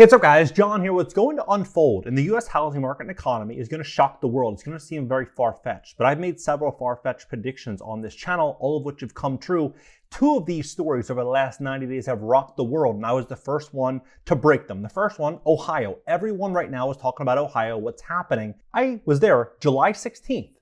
Hey, what's up guys? John here. What's going to unfold in the US housing market and economy is going to shock the world. It's going to seem very far-fetched, but I've made several far-fetched predictions on this channel, all of which have come true. Two of these stories over the last 90 days have rocked the world, and I was the first one to break them. The first one, Ohio. Everyone right now is talking about Ohio, what's happening. I was there July 16th,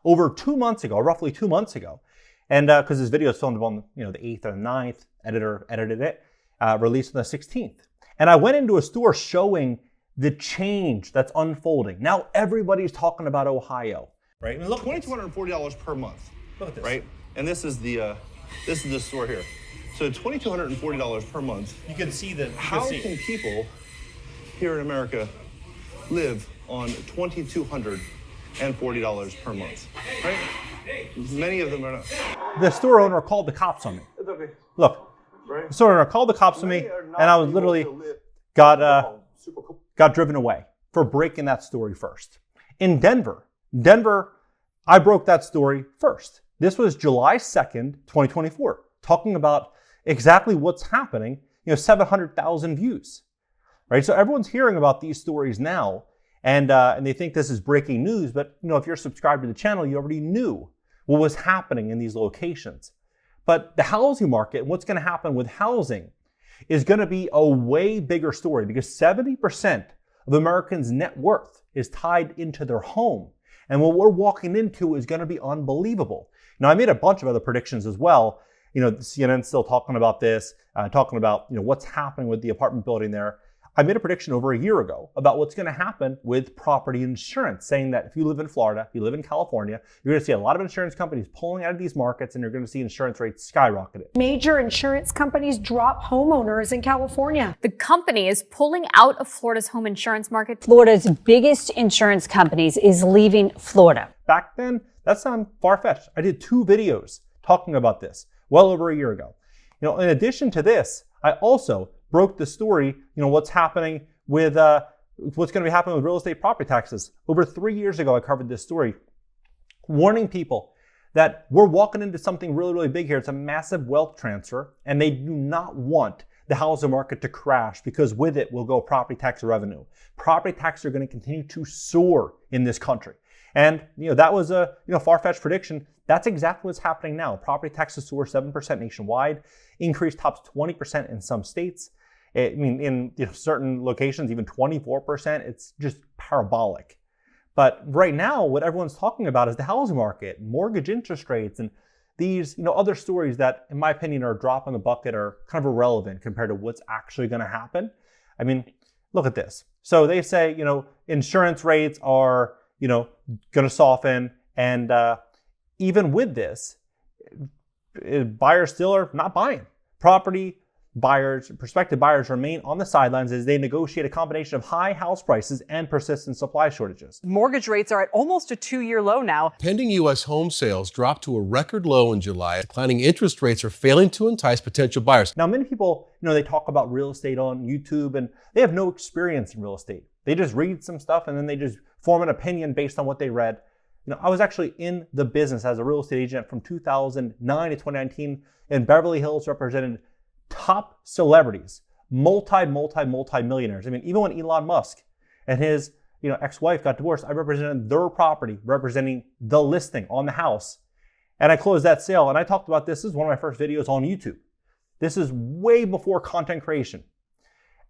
over 2 months ago, roughly 2 months ago. And because this video is filmed on the 8th or the 9th, editor edited it, released on the 16th. And I went into a store showing the change that's unfolding. Now everybody's talking about Ohio, right? I mean, look, $2,240 per month. Look at this, right? And this is the store here. So $2,240 per month. You can see the. How can people here in America live on $2,240 per month? Right? Many of them are not. The store owner called the cops on me. It's okay. Look. Right. The store owner called the cops on me, and I was literally got driven away for breaking that story first. In Denver, I broke that story first. This was July 2nd, 2024, talking about exactly what's happening. 700,000 views, right? So everyone's hearing about these stories now, and they think this is breaking news. But if you're subscribed to the channel, you already knew what was happening in these locations. But the housing market and what's going to happen with housing is going to be a way bigger story, because 70% of Americans' net worth is tied into their home. And what we're walking into is going to be unbelievable. Now, I made a bunch of other predictions as well. CNN's still talking about this, talking about what's happening with the apartment building there. I made a prediction over a year ago about what's going to happen with property insurance, saying that if you live in Florida, if you live in California, you're going to see a lot of insurance companies pulling out of these markets, and you're going to see insurance rates skyrocketing. Major insurance companies drop homeowners in California. The company is pulling out of Florida's home insurance market. Florida's biggest insurance companies is leaving Florida. Back then, that sounded far-fetched. I did 2 videos talking about this well over a year ago. In addition to this, I also broke the story, what's happening with, what's going to be happening with real estate property taxes. Over 3 years ago, I covered this story, warning people that we're walking into something really, really big here. It's a massive wealth transfer, and they do not want the housing market to crash, because with it will go property tax revenue. Property taxes are going to continue to soar in this country. And, that was a, far-fetched prediction. That's exactly what's happening now. Property taxes soar 7% nationwide, increase tops 20% in some states. In certain locations, even 24%. It's just parabolic. But right now, what everyone's talking about is the housing market, mortgage interest rates, and these other stories that, in my opinion, are a drop in the bucket, are kind of irrelevant compared to what's actually going to happen. I mean, look at this. So they say, insurance rates are, going to soften, and even with this, buyers still are not buying. Prospective buyers remain on the sidelines as they negotiate a combination of high house prices and persistent supply shortages. Mortgage rates are at almost a 2-year low now. Pending U.S. home sales dropped to a record low in July. Declining interest rates are failing to entice potential buyers. Now, many people, they talk about real estate on YouTube, and they have no experience in real estate. They just read some stuff, and then they just form an opinion based on what they read. I was actually in the business as a real estate agent from 2009 to 2019 in Beverly Hills, represented top celebrities, multi-millionaires. I mean, even when Elon Musk and his, ex-wife got divorced, I represented their property, representing the listing on the house. And I closed that sale. And I talked about this. This is one of my first videos on YouTube. This is way before content creation.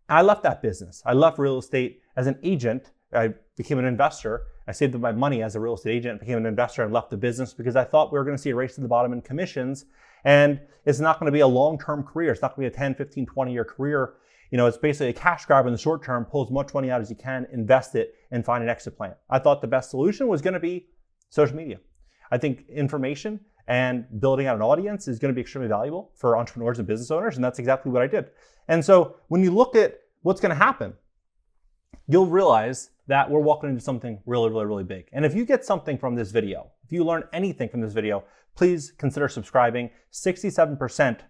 I left that business. I left real estate as an agent. I became an investor. I saved up my money as a real estate agent, became an investor, and left the business because I thought we were going to see a race to the bottom in commissions. And it's not going to be a long-term career. It's not going to be a 10, 15, 20-year career. It's basically a cash grab in the short term, pull as much money out as you can, invest it, and find an exit plan. I thought the best solution was going to be social media. I think information and building out an audience is going to be extremely valuable for entrepreneurs and business owners, and that's exactly what I did. And so when you look at what's going to happen, you'll realize that we're walking into something really, really, really big. And if you get something from this video, if you learn anything from this video, please consider subscribing. 67%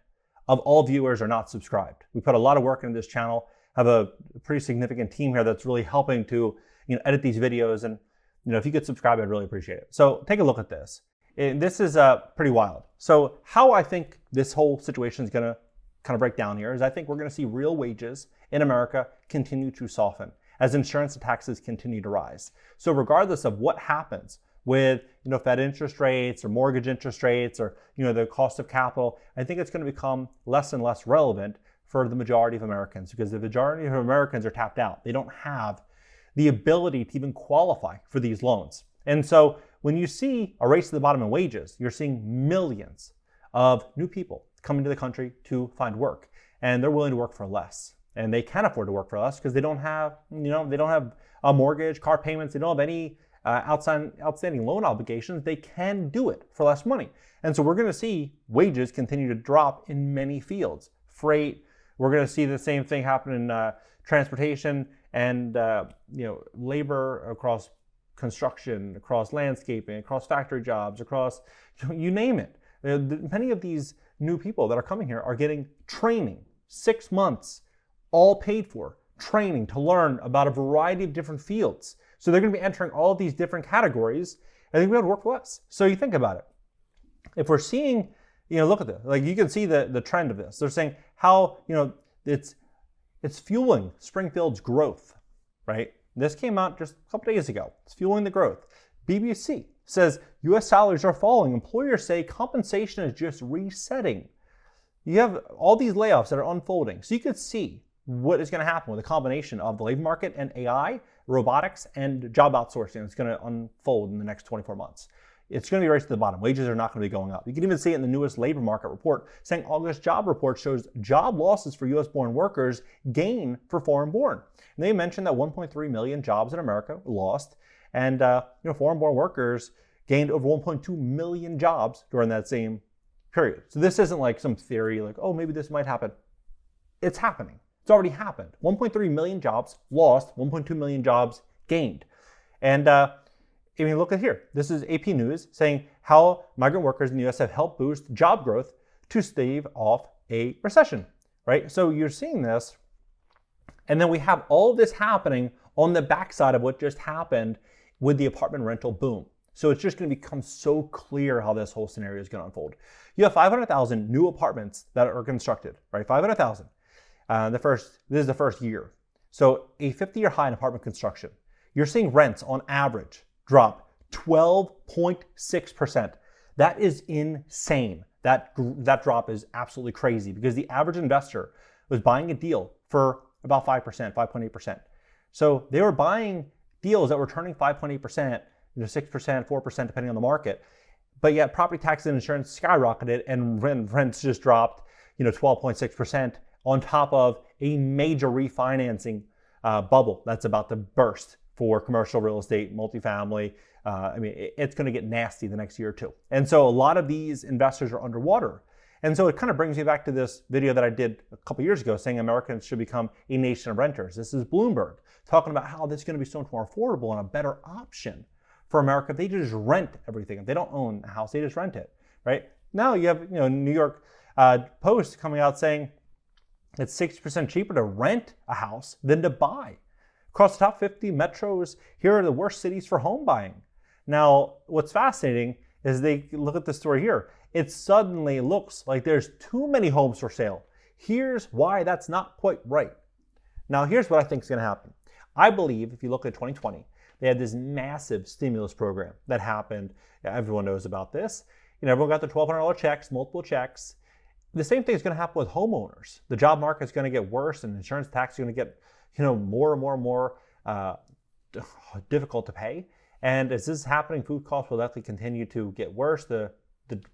of all viewers are not subscribed. We put a lot of work into this channel, have a pretty significant team here that's really helping to edit these videos. And if you could subscribe, I'd really appreciate it. So take a look at this. This is pretty wild. So how I think this whole situation is going to kind of break down here is I think we're going to see real wages in America continue to soften as insurance taxes continue to rise. So regardless of what happens with Fed interest rates or mortgage interest rates or the cost of capital, I think it's going to become less and less relevant for the majority of Americans, because the majority of Americans are tapped out. They don't have the ability to even qualify for these loans. And so when you see a race to the bottom in wages, you're seeing millions of new people coming to the country to find work, and they're willing to work for less. And they can afford to work for less because they don't have, they don't have a mortgage, car payments, they don't have any outstanding loan obligations. They can do it for less money. And so we're going to see wages continue to drop in many fields. Freight, we're going to see the same thing happen in transportation and labor, across construction, across landscaping, across factory jobs, across, you name it. Many of these new people that are coming here are getting training, 6 months, all paid for, training to learn about a variety of different fields. So they're going to be entering all of these different categories, and they're going to be able to work for less. So you think about it. If we're seeing, look at this, like you can see the trend of this. They're saying how, it's fueling Springfield's growth, right? This came out just a couple days ago. It's fueling the growth. BBC says U.S. salaries are falling. Employers say compensation is just resetting. You have all these layoffs that are unfolding. So you could see what is going to happen with a combination of the labor market and AI, robotics, and job outsourcing. It's going to unfold in the next 24 months. It's going to be race to the bottom. Wages are not going to be going up. You can even see it in the newest labor market report, saying August job report shows job losses for U.S.-born workers, gain for foreign-born. And they mentioned that 1.3 million jobs in America lost, and foreign-born workers gained over 1.2 million jobs during that same period. So this isn't like some theory like, oh, maybe this might happen. It's happening. It's already happened. 1.3 million jobs lost, 1.2 million jobs gained. And I mean, look at here. This is AP News saying how migrant workers in the U.S. have helped boost job growth to stave off a recession, right? So you're seeing this, and then we have all of this happening on the backside of what just happened with the apartment rental boom. So it's just going to become so clear how this whole scenario is going to unfold. You have 500,000 new apartments that are constructed, right? 500,000. This is the first year. So a 50-year high in apartment construction. You're seeing rents on average drop 12.6%. That is insane. That drop is absolutely crazy because the average investor was buying a deal for about 5%, 5.8%. So they were buying deals that were turning 5.8%, 6%, 4%, depending on the market. But yet property taxes and insurance skyrocketed and rents just dropped, 12.6% on top of a major refinancing bubble that's about to burst for commercial real estate, multifamily. It's going to get nasty the next year or two. And so a lot of these investors are underwater. And so it kind of brings me back to this video that I did a couple years ago saying Americans should become a nation of renters. This is Bloomberg talking about how this is going to be so much more affordable and a better option for America if they just rent everything. If they don't own a house, they just rent it, right? Now you have New York Post coming out saying it's 60% cheaper to rent a house than to buy. Across the top 50 metros, here are the worst cities for home buying. Now, what's fascinating is they look at the story here. It suddenly looks like there's too many homes for sale. Here's why that's not quite right. Now, here's what I think is going to happen. I believe if you look at 2020, they had this massive stimulus program that happened. Everyone knows about this. Everyone got their $1,200 checks, multiple checks. The same thing is going to happen with homeowners. The job market is going to get worse and insurance tax is going to get more and more difficult to pay. And as this is happening, food costs will likely continue to get worse. The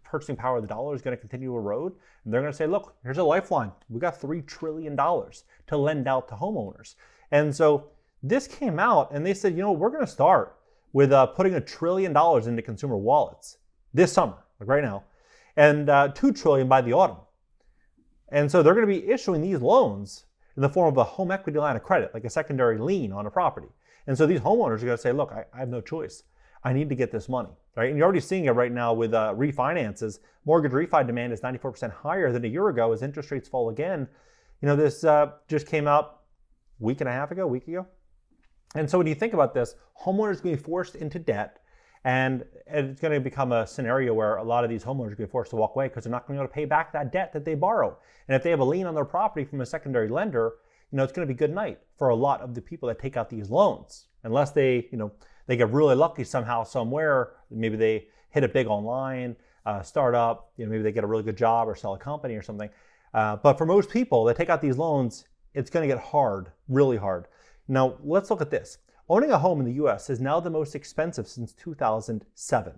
purchasing power of the dollar is going to continue to erode. And they're going to say, look, here's a lifeline. We got $3 trillion to lend out to homeowners. And so this came out and they said, we're going to start with putting $1 trillion into consumer wallets this summer, like right now, and $2 trillion by the autumn. And so they're going to be issuing these loans in the form of a home equity line of credit, like a secondary lien on a property. And so these homeowners are going to say, look, I have no choice. I need to get this money, right? And you're already seeing it right now with refinances. Mortgage refi demand is 94% higher than a year ago as interest rates fall again. This just came out a week ago. And so when you think about this, homeowners are going to be forced into debt, and it's going to become a scenario where a lot of these homeowners are going to be forced to walk away because they're not going to be able to pay back that debt that they borrow. And if they have a lien on their property from a secondary lender, it's going to be good night for a lot of the people that take out these loans, unless they get really lucky somehow, somewhere. Maybe they hit it big online, start up, maybe they get a really good job or sell a company or something. But for most people that take out these loans, it's going to get hard, really hard. Now, let's look at this. Owning a home in the US is now the most expensive since 2007.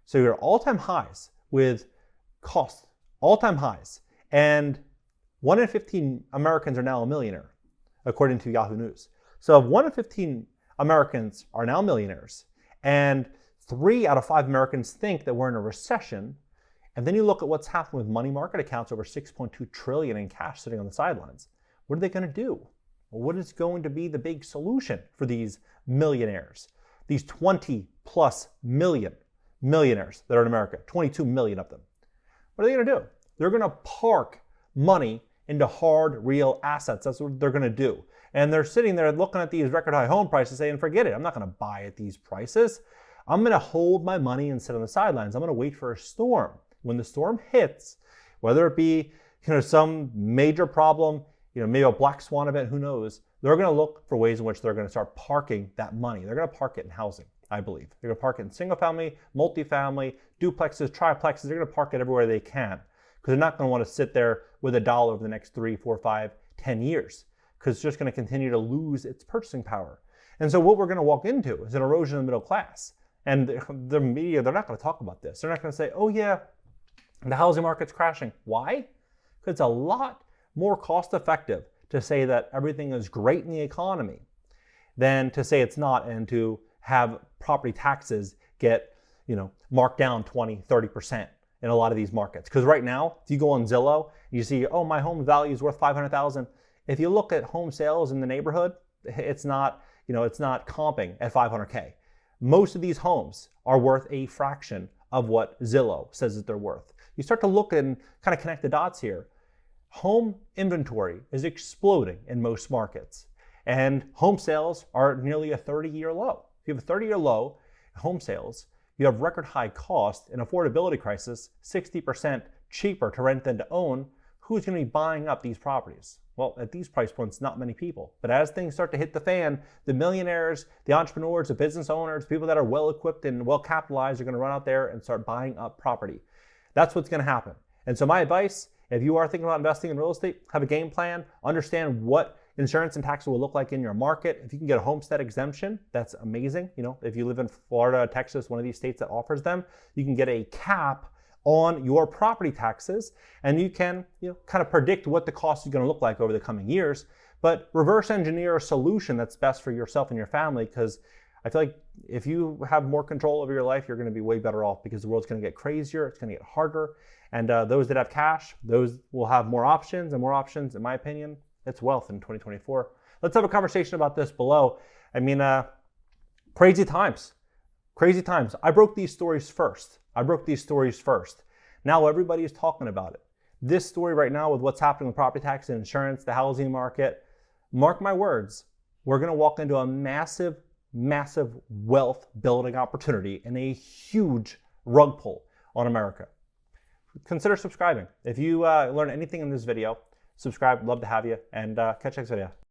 So you're at all-time highs with costs, all-time highs. And 1 in 15 Americans are now a millionaire, according to Yahoo News. So 1 in 15 Americans are now millionaires, and 3 out of 5 Americans think that we're in a recession. And then you look at what's happened with money market accounts, over $6.2 trillion in cash sitting on the sidelines. What are they going to do? Well, what is going to be the big solution for these millionaires? These 20 plus million millionaires that are in America, 22 million of them. What are they going to do? They're going to park money into hard, real assets. That's what they're going to do. And they're sitting there looking at these record high home prices saying, forget it, I'm not going to buy at these prices. I'm going to hold my money and sit on the sidelines. I'm going to wait for a storm. When the storm hits, whether it be some major problem, maybe a black swan event, who knows, they're going to look for ways in which they're going to start parking that money. They're going to park it in housing, I believe. They're going to park it in single family, multifamily, duplexes, triplexes. They're going to park it everywhere they can, because they're not going to want to sit there with $1 over the next 3, 4, 5, 10 years, because it's just going to continue to lose its purchasing power. And so what we're going to walk into is an erosion of the middle class. And the media, they're not going to talk about this. They're not going to say, oh yeah, the housing market's crashing. Why? Because it's a lot more cost effective to say that everything is great in the economy than to say it's not, and to have property taxes get, marked down 20, 30% in a lot of these markets. Because right now, if you go on Zillow, you see, oh, my home value is worth $500,000. If you look at home sales in the neighborhood, it's not comping at $500K. Most of these homes are worth a fraction of what Zillow says that they're worth. You start to look and kind of connect the dots here. Home inventory is exploding in most markets, and home sales are nearly a 30-year low. If you have a 30-year low home sales, you have record high cost and affordability crisis, 60% cheaper to rent than to own. Who's going to be buying up these properties? Well, at these price points, not many people. But as things start to hit the fan, the millionaires, the entrepreneurs, the business owners, people that are well equipped and well capitalized are going to run out there and start buying up property. That's what's going to happen. And so my advice, if you are thinking about investing in real estate, have a game plan, understand what insurance and taxes will look like in your market. If you can get a homestead exemption, that's amazing. If you live in Florida, Texas, one of these states that offers them, you can get a cap on your property taxes, and you can kind of predict what the cost is going to look like over the coming years, but reverse engineer a solution that's best for yourself and your family, because I feel like if you have more control over your life, you're going to be way better off, because the world's going to get crazier, it's going to get harder, and those that have cash, those will have more options, and more options, in my opinion, it's wealth in 2024. Let's have a conversation about this below. I mean, crazy times. Crazy times. I broke these stories first. Now everybody is talking about it. This story right now with what's happening with property tax and insurance, the housing market, mark my words, we're going to walk into a massive, massive wealth building opportunity and a huge rug pull on America. Consider subscribing. If you learn anything in this video, subscribe. Love to have you, and catch you next video.